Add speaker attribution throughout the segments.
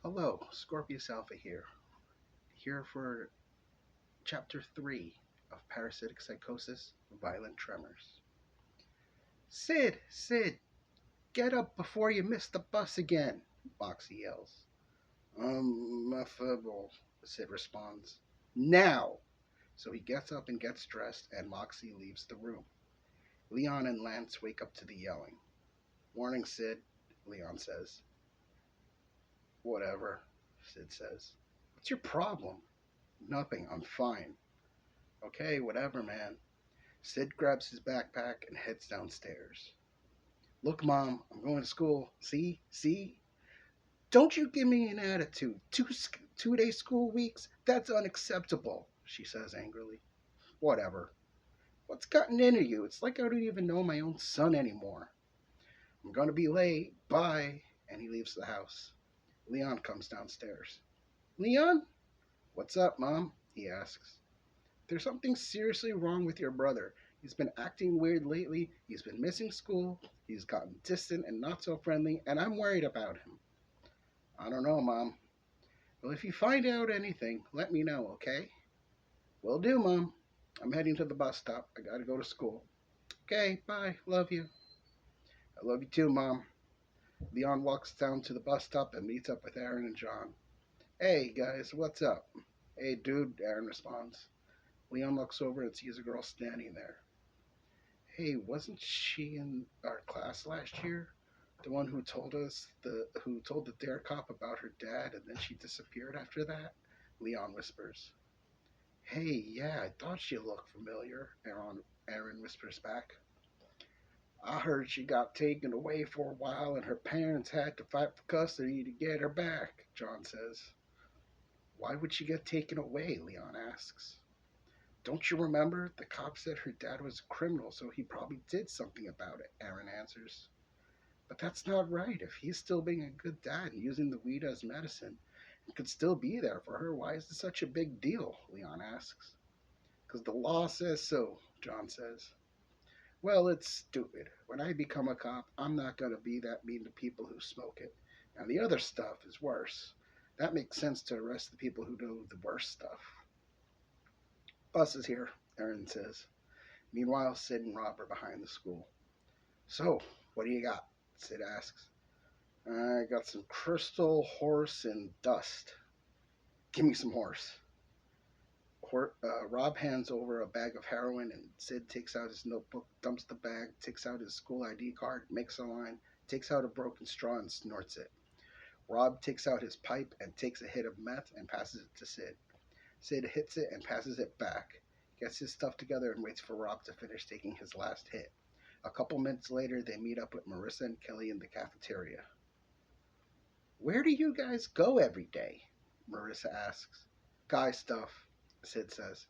Speaker 1: Hello, Scorpius Alpha here for Chapter 3 of Parasitic Psychosis, Violent Tremors. Sid, get up before you miss the bus again, Moxie yells. My fibble, Sid responds. Now! So he gets up and gets dressed, and Moxie leaves the room. Leon and Lance wake up to the yelling. Morning, Sid, Leon says. Whatever, Sid says. What's your problem? Nothing, I'm fine. Okay, whatever, man. Sid grabs his backpack and heads downstairs. Look, Mom, I'm going to school. See? See? Don't you give me an attitude. Two-day school weeks? That's unacceptable, she says angrily. Whatever. What's gotten into you? It's like I don't even know my own son anymore. I'm going to be late. Bye. And he leaves the house. Leon comes downstairs. Leon? What's up, Mom? He asks. There's something seriously wrong with your brother. He's been acting weird lately. He's been missing school. He's gotten distant and not so friendly, and I'm worried about him. I don't know, Mom. Well, if you find out anything, let me know, okay? Will do, Mom. I'm heading to the bus stop. I gotta go to school. Okay, bye. Love you. I love you too, Mom. Leon walks down to the bus stop and meets up with Aaron and John. Hey, guys, what's up? Hey, dude, Aaron responds. Leon looks over and sees a girl standing there. Hey, wasn't she in our class last year? The one who told the dare cop about her dad and then she disappeared after that? Leon whispers. Hey, yeah, I thought she looked familiar, Aaron whispers back. I heard she got taken away for a while and her parents had to fight for custody to get her back, John says. Why would she get taken away? Leon asks. Don't you remember? The cop said her dad was a criminal, so he probably did something about it, Aaron answers. But that's not right. If he's still being a good dad and using the weed as medicine, and could still be there for her, why is this such a big deal? Leon asks. Because the law says so, John says. Well, it's stupid. When I become a cop, I'm not going to be that mean to people who smoke it. And the other stuff is worse. That makes sense to arrest the people who do the worst stuff. Bus is here, Aaron says. Meanwhile, Sid and Rob are behind the school. So, what do you got? Sid asks. I got some crystal, horse, and dust. Give me some horse. Rob hands over a bag of heroin, and Sid takes out his notebook, dumps the bag, takes out his school ID card, makes a line, takes out a broken straw, and snorts it. Rob takes out his pipe and takes a hit of meth and passes it to Sid. Sid hits it and passes it back, gets his stuff together, and waits for Rob to finish taking his last hit. A couple minutes later, they meet up with Marissa and Kelly in the cafeteria. Where do you guys go every day? Marissa asks. Guy stuff, Sid says.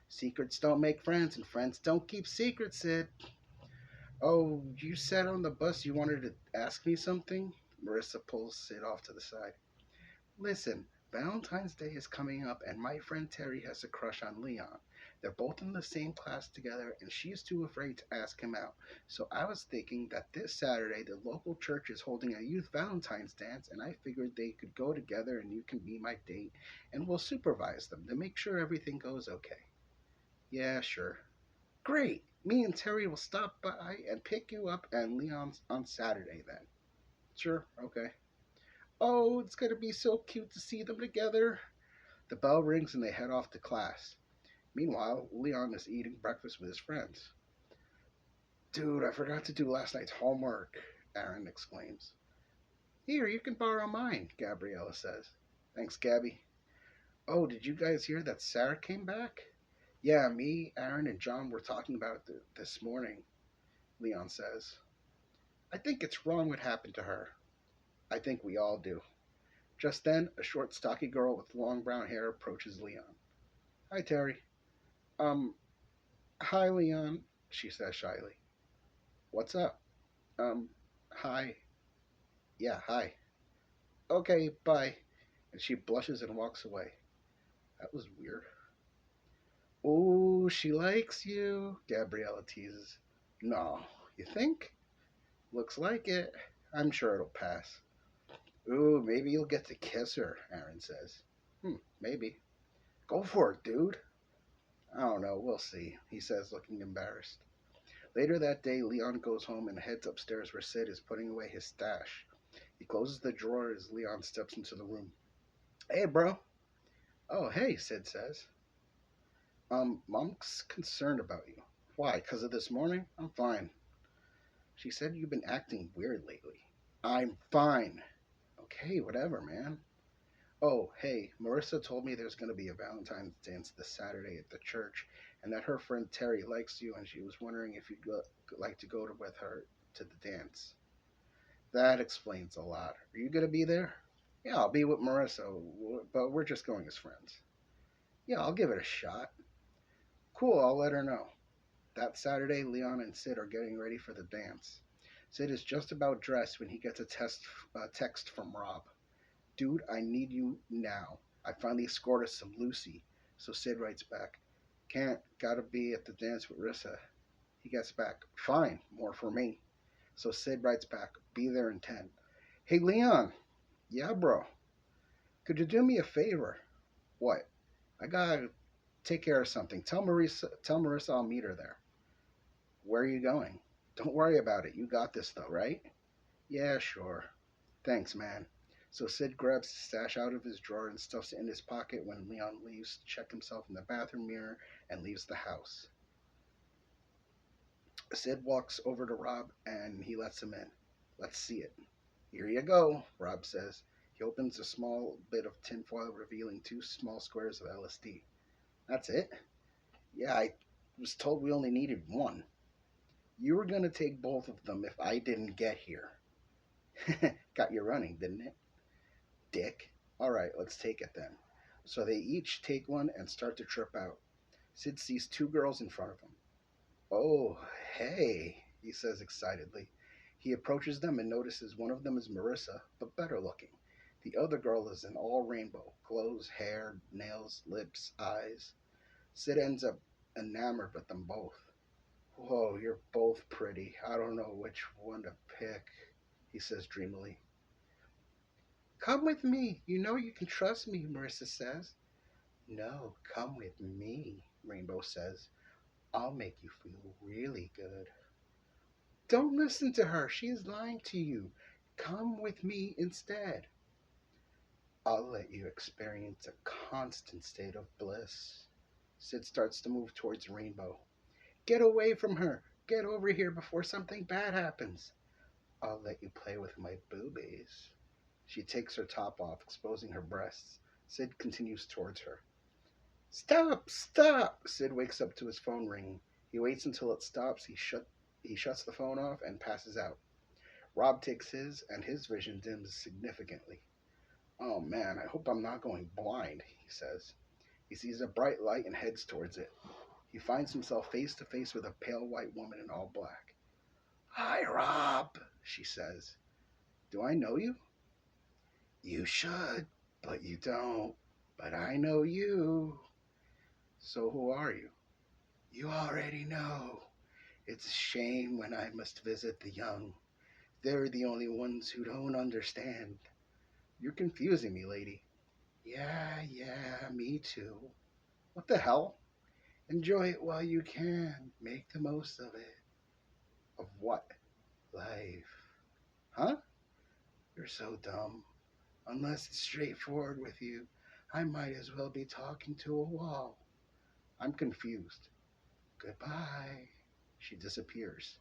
Speaker 1: Secrets don't make friends, and friends don't keep secrets, Sid. Oh, you said on the bus you wanted to ask me something? Marissa pulls Sid off to the side. Listen, Valentine's Day is coming up, and my friend Terry has a crush on Leon. They're both in the same class together, and she's too afraid to ask him out. So I was thinking that this Saturday the local church is holding a youth Valentine's dance, and I figured they could go together and you can be my date, and we'll supervise them to make sure everything goes okay. Yeah, sure. Great! Me and Terry will stop by and pick you up and Leon's on Saturday then. Sure, okay. Oh, it's going to be so cute to see them together. The bell rings and they head off to class. Meanwhile, Leon is eating breakfast with his friends. Dude, I forgot to do last night's homework, Aaron exclaims. Here, you can borrow mine, Gabriella says. Thanks, Gabby. Oh, did you guys hear that Sarah came back? Yeah, me, Aaron, and John were talking about it this morning, Leon says. I think it's wrong what happened to her. I think we all do. Just then, a short, stocky girl with long brown hair approaches Leon. Hi, Terry. Um, Hi, Leon, she says shyly. What's up? Um, Hi. Yeah, hi. Okay, bye. And she blushes and walks away. That was weird. Oh, she likes you, Gabriella teases. No, you think? Looks like it. I'm sure it'll pass. Ooh, maybe you'll get to kiss her, Aaron says. Maybe. Go for it, dude. I don't know, we'll see, he says, looking embarrassed. Later that day, Leon goes home and heads upstairs where Sid is putting away his stash. He closes the drawer as Leon steps into the room. Hey, bro. Oh, hey, Sid says. Mom's concerned about you. Why, 'cause of this morning? I'm fine. She said you've been acting weird lately. I'm fine. Okay, whatever, man. Oh, hey, Marissa told me there's going to be a Valentine's dance this Saturday at the church, and that her friend Terry likes you, and she was wondering if like to go with her to the dance. That explains a lot. Are you going to be there? Yeah, I'll be with Marissa, but we're just going as friends. Yeah, I'll give it a shot. Cool, I'll let her know. That Saturday, Leon and Sid are getting ready for the dance. Sid is just about dressed when he gets a text from Rob. Dude, I need you now. I finally scored us some Lucy. So Sid writes back, can't, gotta be at the dance with Rissa. He gets back, fine, more for me. So Sid writes back, be there in 10. Hey, Leon. Yeah, bro. Could you do me a favor? What? I gotta take care of something. Tell Marissa I'll meet her there. Where are you going? Don't worry about it. You got this, though, right? Yeah, sure. Thanks, man. So Sid grabs the stash out of his drawer and stuffs it in his pocket when Leon leaves to check himself in the bathroom mirror and leaves the house. Sid walks over to Rob and he lets him in. Let's see it. Here you go, Rob says. He opens a small bit of tinfoil, revealing two small squares of LSD. That's it? Yeah, I was told we only needed one. You were going to take both of them if I didn't get here. Got you running, didn't it? Dick. All right, let's take it then. So they each take one and start to trip out. Sid sees two girls in front of him. Oh, hey, he says excitedly. He approaches them and notices one of them is Marissa, but better looking. The other girl is an all rainbow clothes, hair, nails, lips, eyes. Sid ends up enamored with them both. Whoa, you're both pretty. I don't know which one to pick, he says dreamily. Come with me. You know you can trust me, Marissa says. No, come with me, Rainbow says. I'll make you feel really good. Don't listen to her. She is lying to you. Come with me instead. I'll let you experience a constant state of bliss. Sid starts to move towards Rainbow. Get away from her. Get over here before something bad happens. I'll let you play with my boobies. She takes her top off, exposing her breasts. Sid continues towards her. Stop! Stop! Sid wakes up to his phone ringing. He waits until it stops. He shuts the phone off and passes out. Rob takes his, and his vision dims significantly. Oh man, I hope I'm not going blind, he says. He sees a bright light and heads towards it. He finds himself face to face with a pale white woman in all black. Hi, Rob, she says. Do I know you? You should, but you don't. But I know you. So who are you? You already know. It's a shame when I must visit the young. They're the only ones who don't understand. You're confusing me, lady. Yeah, me too. What the hell? Enjoy it while you can. Make the most of it. Of what? Life. Huh? You're so dumb. Unless it's straightforward with you, I might as well be talking to a wall. I'm confused. Goodbye. She disappears.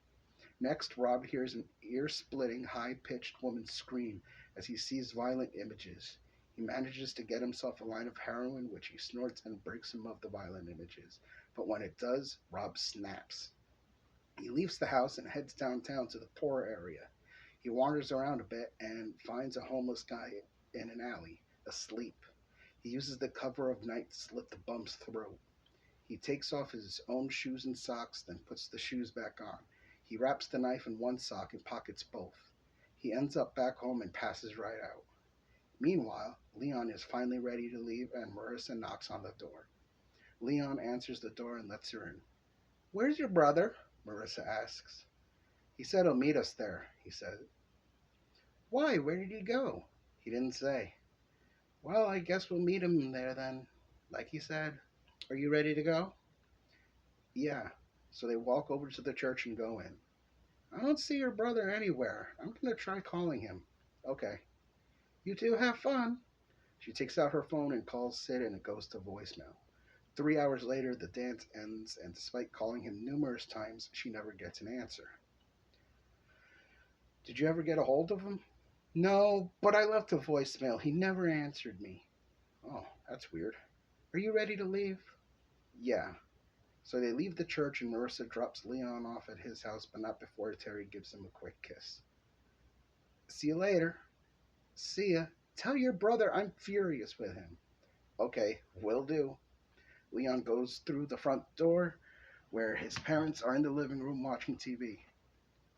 Speaker 1: Next, Rob hears an ear splitting, high pitched woman scream as he sees violent images. He manages to get himself a line of heroin, which he snorts and breaks him of the violent images. But when it does, Rob snaps. He leaves the house and heads downtown to the poor area. He wanders around a bit and finds a homeless guy in an alley, asleep. He uses the cover of night to slit the bum's throat. He takes off his own shoes and socks, then puts the shoes back on. He wraps the knife in one sock and pockets both. He ends up back home and passes right out. Meanwhile, Leon is finally ready to leave and Marissa knocks on the door. Leon answers the door and lets her in. Where's your brother? Marissa asks. He said he'll meet us there, he said. Why? Where did he go? He didn't say. Well, I guess we'll meet him there then. Like he said. Are you ready to go? Yeah. So they walk over to the church and go in. I don't see your brother anywhere. I'm going to try calling him. Okay. You two have fun. She takes out her phone and calls Sid, and it goes to voicemail. 3 hours later, the dance ends, and despite calling him numerous times, she never gets an answer. Did you ever get a hold of him? No, but I left a voicemail. He never answered me. Oh, that's weird. Are you ready to leave? Yeah. So they leave the church, and Marissa drops Leon off at his house, but not before Terry gives him a quick kiss. See you later. See ya. Tell your brother I'm furious with him. Okay, will do. Leon goes through the front door where his parents are in the living room watching TV.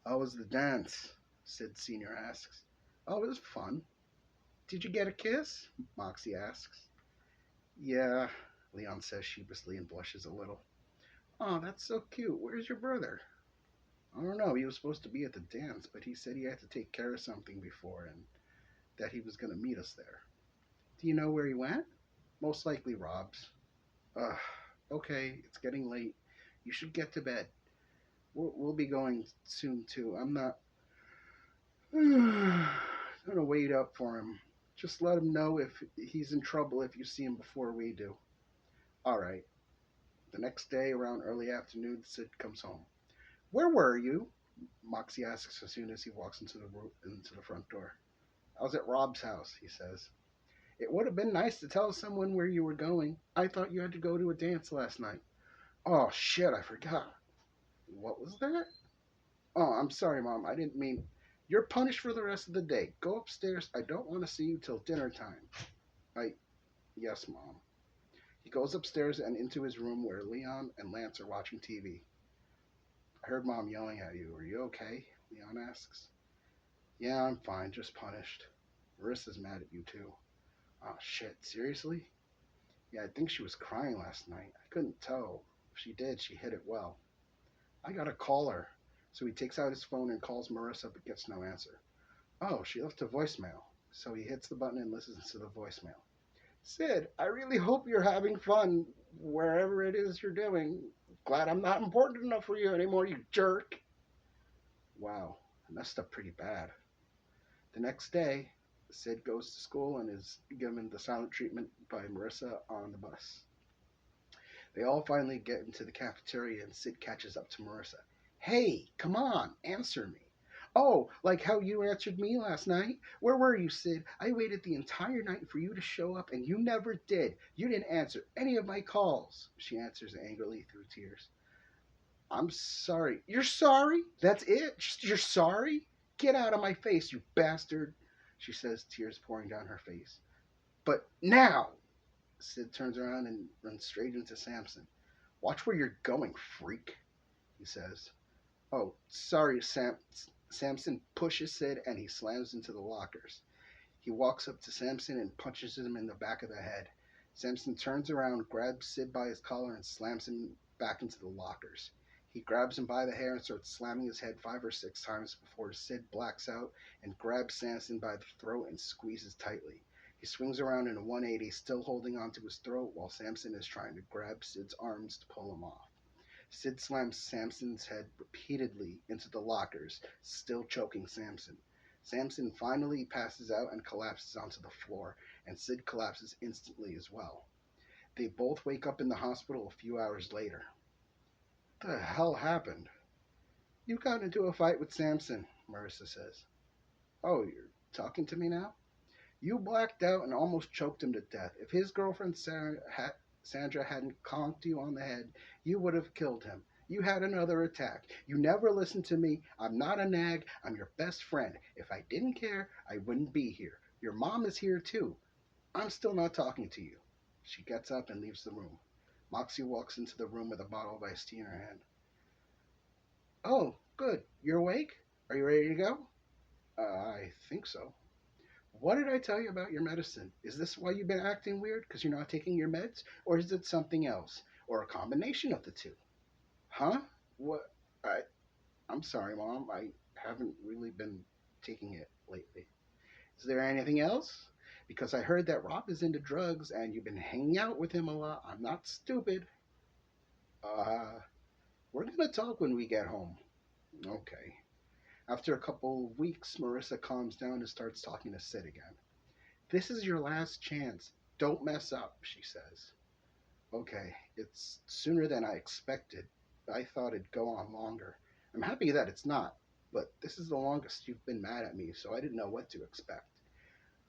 Speaker 1: How was the dance? Sid Sr. asks. Oh, it was fun. Did you get a kiss? Moxie asks. Yeah, Leon says sheepishly and blushes a little. Oh, that's so cute. Where's your brother? I don't know. He was supposed to be at the dance, but he said he had to take care of something before and that he was going to meet us there. Do you know where he went? Most likely Rob's. Ugh, okay, it's getting late. You should get to bed. We'll be going soon, too. I'm not going to wait up for him. Just let him know if he's in trouble if you see him before we do. All right. The next day, around early afternoon, Sid comes home. Where were you? Moxie asks as soon as he walks into the front door. I was at Rob's house, he says. It would have been nice to tell someone where you were going. I thought you had to go to a dance last night. Oh, shit, I forgot. What was that? Oh, I'm sorry, Mom. I didn't mean. You're punished for the rest of the day. Go upstairs. I don't want to see you till dinner time. I. Yes, Mom. He goes upstairs and into his room where Leon and Lance are watching TV. I heard Mom yelling at you. Are you okay? Leon asks. Yeah, I'm fine. Just punished. Marissa's mad at you, too. Oh, shit. Seriously? Yeah, I think she was crying last night. I couldn't tell. If she did, she hid it well. I gotta call her. So he takes out his phone and calls Marissa but gets no answer. Oh, she left a voicemail. So he hits the button and listens to the voicemail. Sid, I really hope you're having fun wherever it is you're doing. Glad I'm not important enough for you anymore, you jerk. Wow, I messed up pretty bad. The next day, Sid goes to school and is given the silent treatment by Marissa on the bus. They all finally get into the cafeteria and Sid catches up to Marissa. Hey, come on, answer me. Oh, like how you answered me last night? Where were you, Sid? I waited the entire night for you to show up and you never did. You didn't answer any of my calls. She answers angrily through tears. I'm sorry. You're sorry? That's it? Just you're sorry? Get out of my face, you bastard, she says, tears pouring down her face. But now, Sid turns around and runs straight into Samson. Watch where you're going, freak, he says. Oh, sorry, Samson pushes Sid and he slams into the lockers. He walks up to Samson and punches him in the back of the head. Samson turns around, grabs Sid by his collar, and slams him back into the lockers. He grabs him by the hair and starts slamming his head 5 or 6 times before Sid blacks out and grabs Samson by the throat and squeezes tightly. He swings around in a 180, still holding onto his throat while Samson is trying to grab Sid's arms to pull him off. Sid slams Samson's head repeatedly into the lockers, still choking Samson. Samson finally passes out and collapses onto the floor, and Sid collapses instantly as well. They both wake up in the hospital a few hours later. What the hell happened? You got into a fight with Samson, Marissa says. Oh, you're talking to me now? You blacked out and almost choked him to death. If his girlfriend Sandra hadn't conked you on the head, you would have killed him. You had another attack. You never listened to me. I'm not a nag. I'm your best friend. If I didn't care, I wouldn't be here. Your mom is here too. I'm still not talking to you. She gets up and leaves the room. Moxie walks into the room with a bottle of iced tea in her hand. Oh, good. You're awake? Are you ready to go? I think so. What did I tell you about your medicine? Is this why you've been acting weird because you're not taking your meds? Or is it something else? Or a combination of the two? Huh? What? I'm sorry, Mom. I haven't really been taking it lately. Is there anything else? Because I heard that Rob is into drugs and you've been hanging out with him a lot. I'm not stupid. Uh, we're gonna talk when we get home. Okay. After a couple of weeks, Marissa calms down and starts talking to Sid again. This is your last chance. Don't mess up, she says. Okay, it's sooner than I expected. I thought it'd go on longer. I'm happy that it's not, but this is the longest you've been mad at me, so I didn't know what to expect.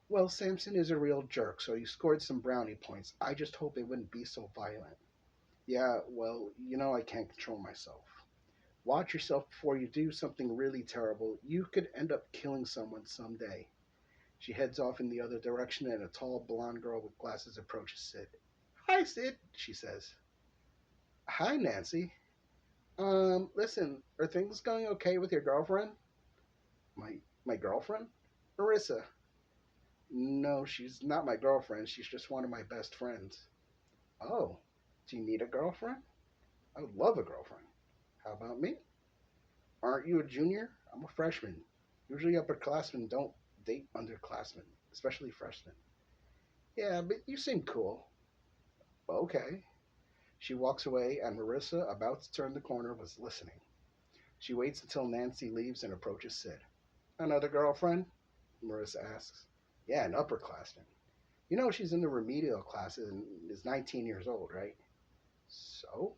Speaker 1: Well, Samson is a real jerk, so you scored some brownie points. I just hope it wouldn't be so violent. Yeah, well, I can't control myself. Watch yourself before you do something really terrible. You could end up killing someone someday. She heads off in the other direction, and a tall blonde girl with glasses approaches Sid. Hi, Sid, she says. Hi, Nancy. Listen, are things going okay with your girlfriend? My girlfriend? Marissa. No, she's not my girlfriend. She's just one of my best friends. Oh, do you need a girlfriend? I would love a girlfriend. How about me? Aren't you a junior? I'm a freshman. Usually upperclassmen don't date underclassmen, especially freshmen. Yeah, but you seem cool. Okay. She walks away, and Marissa, about to turn the corner, was listening. She waits until Nancy leaves and approaches Sid. Another girlfriend? Marissa asks. Yeah, an upperclassman. She's in the remedial classes and is 19 years old, right? So?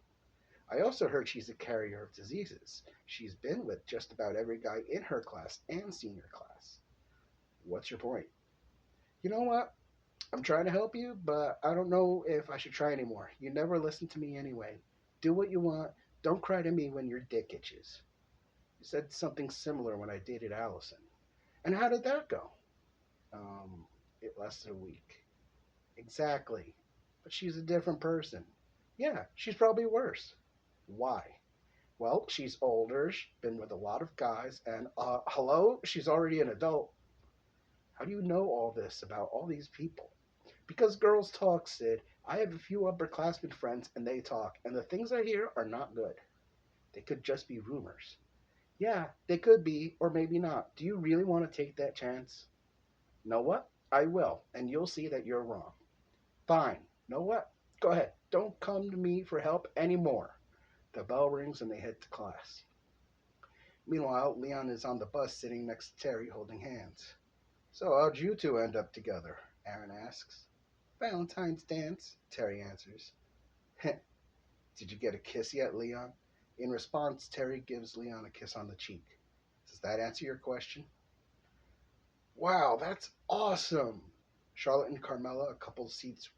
Speaker 1: I also heard she's a carrier of diseases. She's been with just about every guy in her class and senior class. What's your point? You know what? I'm trying to help you, but I don't know if I should try anymore. You never listen to me anyway. Do what you want. Don't cry to me when your dick itches. You said something similar when I dated Allison. And how did that go? Um, it lasted a week. Exactly. But she's a different person. Yeah, she's probably worse. Why? Well, she's older, she's been with a lot of guys, and hello, she's already an adult. How do you know all this about all these people? Because girls talk, Sid. I have a few upperclassmen friends, and they talk, and the things I hear are not good. They could just be rumors. Yeah, they could be, or maybe not. Do you really want to take that chance? Know what? I will, and you'll see that you're wrong. Fine. Know what? Go ahead. Don't come to me for help anymore. The bell rings and they head to class. Meanwhile, Leon is on the bus sitting next to Terry holding hands. So, how'd you two end up together? Aaron asks. Valentine's dance, Terry answers. Did you get a kiss yet, Leon? In response, Terry gives Leon a kiss on the cheek. Does that answer your question? Wow, that's awesome! Charlotte and Carmela, a couple seats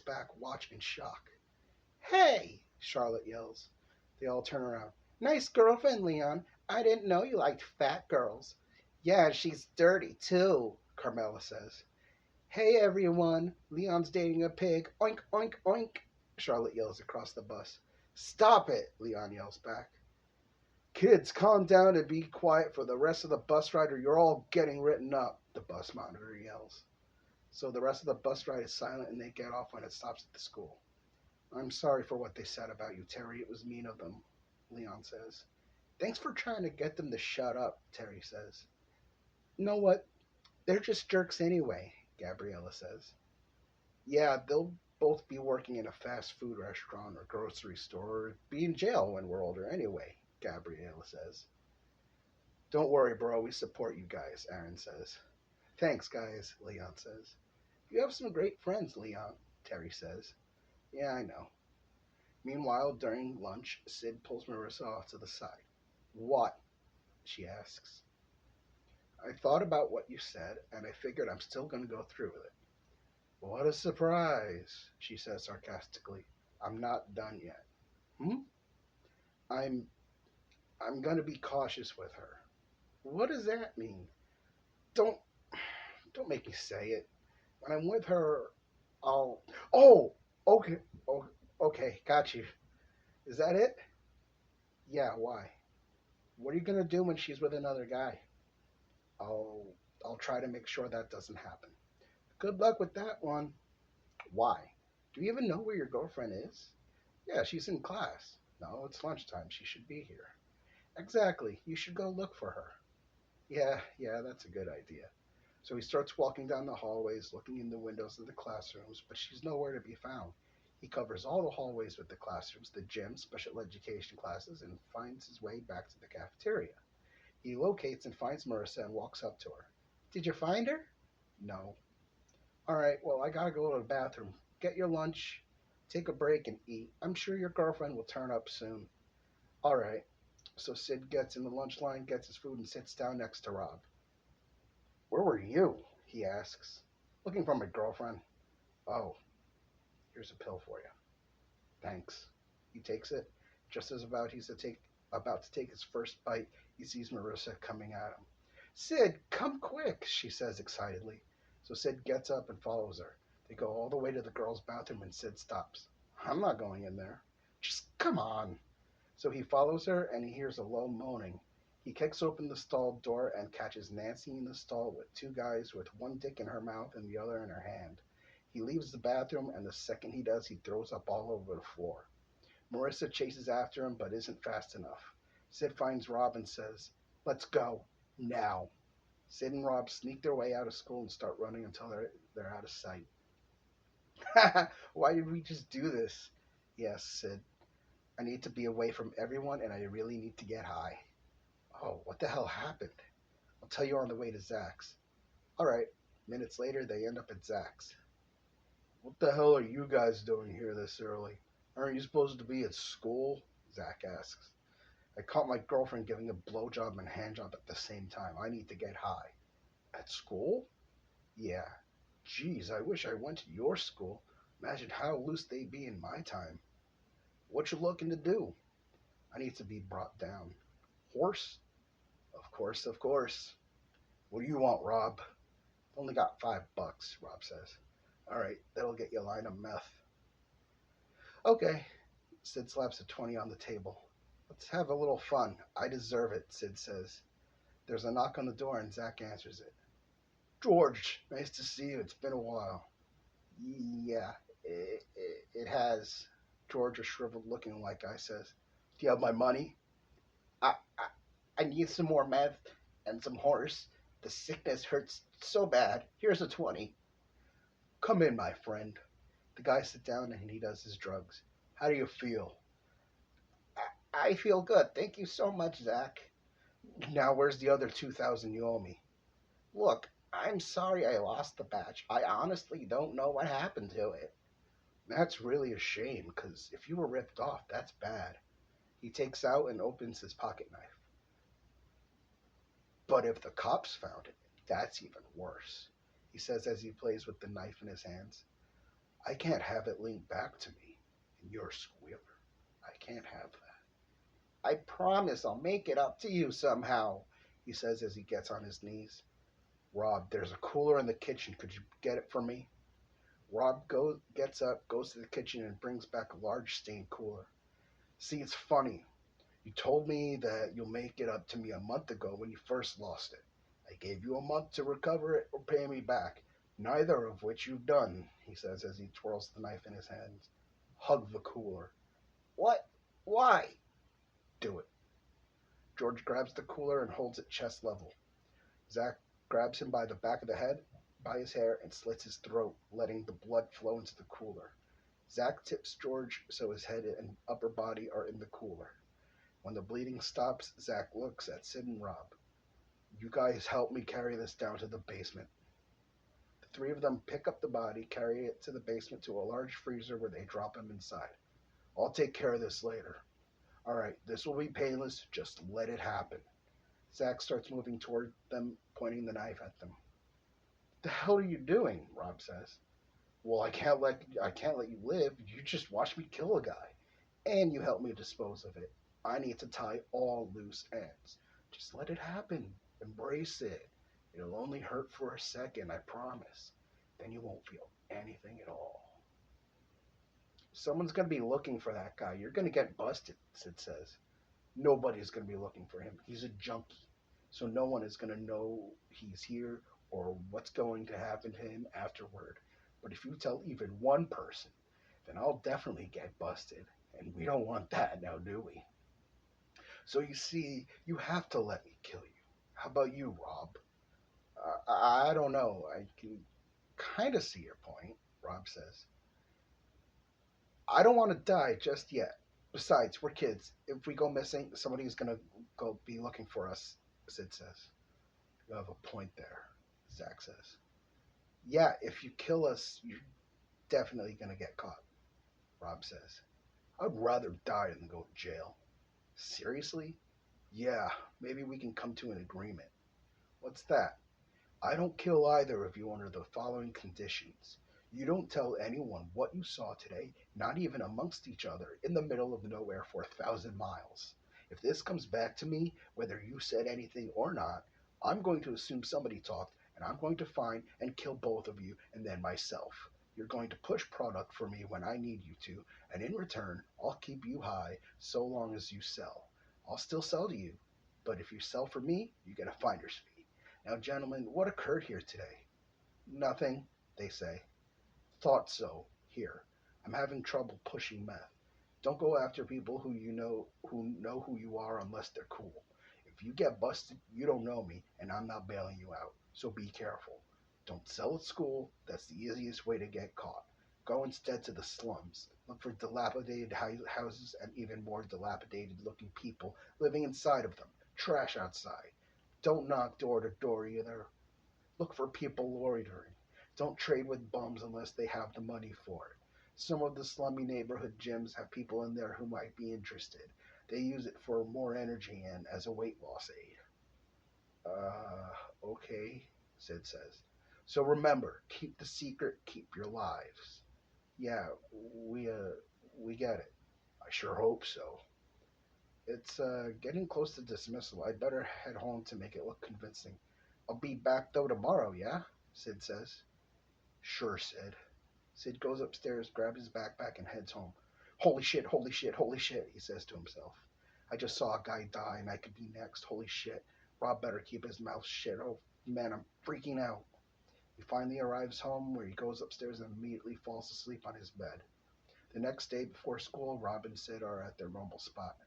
Speaker 1: back, watch in shock. Hey! Charlotte yells. They all turn around. Nice girlfriend, Leon. I didn't know you liked fat girls. Yeah, she's dirty, too, Carmela says. Hey, everyone. Leon's dating a pig. Oink, oink, oink. Charlotte yells across the bus. Stop it, Leon yells back. Kids, calm down and be quiet for the rest of the bus ride or you're all getting written up, the bus monitor yells. So the rest of the bus ride is silent and they get off when it stops at the school. I'm sorry for what they said about you, Terry. It was mean of them, Leon says. Thanks for trying to get them to shut up, Terry says. You know what? They're just jerks anyway, Gabriella says. Yeah, they'll both be working in a fast food restaurant or grocery store or be in jail when we're older anyway, Gabriella says. Don't worry, bro. We support you guys, Aaron says. Thanks, guys, Leon says. You have some great friends, Leon, Terry says. Yeah, I know. Meanwhile, during lunch, Sid pulls Marissa off to the side. What? She asks. I thought about what you said, and I figured I'm still going to go through with it. What a surprise, she says sarcastically. I'm not done yet. Hmm? I'm I'm going to be cautious with her. What does that mean? Don't don't make me say it. When I'm with her, I'll Oh, okay. Oh, okay, got you. Is that it? Yeah, why? What are you going to do when she's with another guy? I'll I'll try to make sure that doesn't happen. Good luck with that one. Why? Do you even know where your girlfriend is? Yeah, she's in class. No, it's lunchtime. She should be here. Exactly. You should go look for her. Yeah, that's a good idea. So he starts walking down the hallways, looking in the windows of the classrooms, but she's nowhere to be found. He covers all the hallways with the classrooms, the gym, special education classes, and finds his way back to the cafeteria. He locates and finds Marissa and walks up to her. Did you find her? No. All right, well, I gotta go to the bathroom. Get your lunch, take a break, and eat. I'm sure your girlfriend will turn up soon. All right. So Sid gets in the lunch line, gets his food, and sits down next to Rob. Where were you? He asks. Looking for my girlfriend. Oh, here's a pill for you. Thanks. He takes it. Just as about to take his first bite, he sees Marissa coming at him. Sid, come quick, she says excitedly. So Sid gets up and follows her. They go all the way to the girls' bathroom and Sid stops. I'm not going in there. Just come on. So he follows her and he hears a low moaning. He kicks open the stall door and catches Nancy in the stall with two guys with one dick in her mouth and the other in her hand. He leaves the bathroom, and the second he does, he throws up all over the floor. Marissa chases after him but isn't fast enough. Sid finds Rob and says, Let's go. Now. Sid and Rob sneak their way out of school and start running until they're out of sight. Why did we just do this? Yes, Sid. I need to be away from everyone and I really need to get high. Oh, what the hell happened? I'll tell you on the way to Zach's. All right. Minutes later, they end up at Zach's. What the hell are you guys doing here this early? Aren't you supposed to be at school? Zach asks. I caught my girlfriend giving a blowjob and handjob at the same time. I need to get high. At school? Yeah. Geez, I wish I went to your school. Imagine how loose they'd be in my time. What you looking to do? I need to be brought down. Horse? Of course, of course. What do you want, Rob? Only got $5, Rob says. All right, that'll get you a line of meth. Okay, Sid slaps a 20 on the table. Let's have a little fun. I deserve it, Sid says. There's a knock on the door and Zach answers it. George, nice to see you. It's been a while. Yeah, it has. George, a shriveled looking white guy, says. Do you have my money? I, I need some more meth and some horse. The sickness hurts so bad. Here's a 20. Come in, my friend. The guy sits down and he does his drugs. How do you feel? I feel good. Thank you so much, Zach. Now, where's the other 2,000 you owe me? Look, I'm sorry I lost the batch. I honestly don't know what happened to it. That's really a shame, because if you were ripped off, that's bad. He takes out and opens his pocket knife. But if the cops found it, that's even worse, he says as he plays with the knife in his hands. I can't have it linked back to me, and you're a squealer. I can't have that. I promise I'll make it up to you somehow, he says as he gets on his knees. Rob, there's a cooler in the kitchen. Could you get it for me? Gets up, goes to the kitchen, and brings back a large stained cooler. See, it's funny. You told me that you'll make it up to me a month ago when you first lost it. I gave you a month to recover it or pay me back, neither of which you've done, he says as he twirls the knife in his hands. Hug the cooler. What? Why? Do it. George grabs the cooler and holds it chest level. Zach grabs him by the back of the head, by his hair, and slits his throat, letting the blood flow into the cooler. Zach tips George so his head and upper body are in the cooler. When the bleeding stops, Zach looks at Sid and Rob. You guys help me carry this down to the basement. The three of them pick up the body, carry it to the basement to a large freezer where they drop him inside. I'll take care of this later. All right, this will be painless. Just let it happen. Zach starts moving toward them, pointing the knife at them. The hell are you doing? Rob says. Well, I can't let you live. You just watched me kill a guy, and you helped me dispose of it. I need to tie all loose ends. Just let it happen. Embrace it. It'll only hurt for a second, I promise. Then you won't feel anything at all. Someone's gonna be looking for that guy. You're gonna get busted, Sid says. Nobody's gonna be looking for him. He's a junkie. So no one is gonna know he's here or what's going to happen to him afterward. But if you tell even one person, then I'll definitely get busted. And we don't want that now, do we? So you see, you have to let me kill you. How about you, Rob? I don't know. I can kind of see your point, Rob says. I don't want to die just yet. Besides, we're kids. If we go missing, somebody's gonna go be looking for us, Sid says. You have a point there, Zach says. Yeah, if you kill us, you're definitely gonna get caught, Rob says. I'd rather die than go to jail. Seriously? Yeah, maybe we can come to an agreement. What's that? I don't kill either of you under the following conditions. You don't tell anyone what you saw today, not even amongst each other, in the middle of nowhere for 1,000 miles. If this comes back to me, whether you said anything or not, I'm going to assume somebody talked, and I'm going to find and kill both of you and then myself. You're going to push product for me when I need you to, and in return, I'll keep you high so long as you sell. I'll still sell to you, but if you sell for me, you get a finder's fee. Now, gentlemen, what occurred here today? Nothing, they say. Thought so. Here. I'm having trouble pushing meth. Don't go after people who know who you are unless they're cool. If you get busted, you don't know me, and I'm not bailing you out. So be careful. Don't sell at school. That's the easiest way to get caught. Go instead to the slums. Look for dilapidated houses and even more dilapidated looking people living inside of them. Trash outside. Don't knock door to door either. Look for people loitering. Don't trade with bums unless they have the money for it. Some of the slummy neighborhood gyms have people in there who might be interested. They use it for more energy and as a weight loss aid. Okay, Sid says. So remember, keep the secret, keep your lives. Yeah, we, uh, we get it. I sure hope so. It's, getting close to dismissal. I'd better head home to make it look convincing. I'll be back though tomorrow, yeah? Sid says. Sure, Sid. Sid goes upstairs, grabs his backpack, and heads home. Holy shit, holy shit, holy shit, he says to himself. I just saw a guy die and I could be next. Holy shit. Rob better keep his mouth shut. Oh, man, I'm freaking out. He finally arrives home where he goes upstairs and immediately falls asleep on his bed. The next day before school, Rob and Sid are at their normal spot.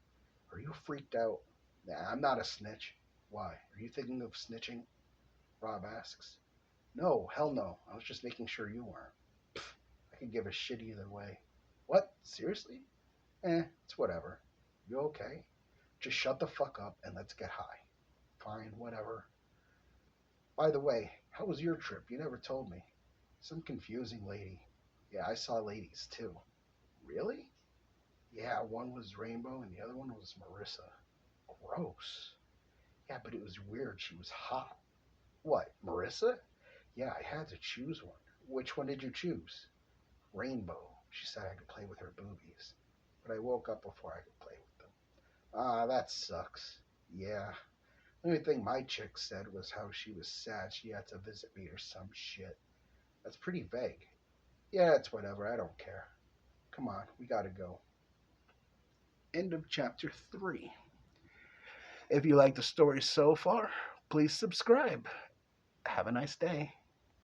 Speaker 1: Are you freaked out? Nah, I'm not a snitch. Why? Are you thinking of snitching? Rob asks. No, hell no. I was just making sure you weren't. Pfft, I could give a shit either way. What? Seriously? It's whatever. You okay? Just shut the fuck up and let's get high. Fine, whatever. By the way, how was your trip? You never told me. Some confusing lady. Yeah, I saw ladies too. Really? Yeah, one was Rainbow and the other one was Marissa. Gross. Yeah, but it was weird. She was hot. What, Marissa? Yeah, I had to choose one. Which one did you choose? Rainbow. She said I could play with her boobies. But I woke up before I could play with them. Ah, that sucks. Yeah. The only thing my chick said was how she was sad she had to visit me or some shit. That's pretty vague. Yeah, it's whatever. I don't care. Come on, we gotta go. End of chapter 3. If you like the story so far, please subscribe. Have a nice day.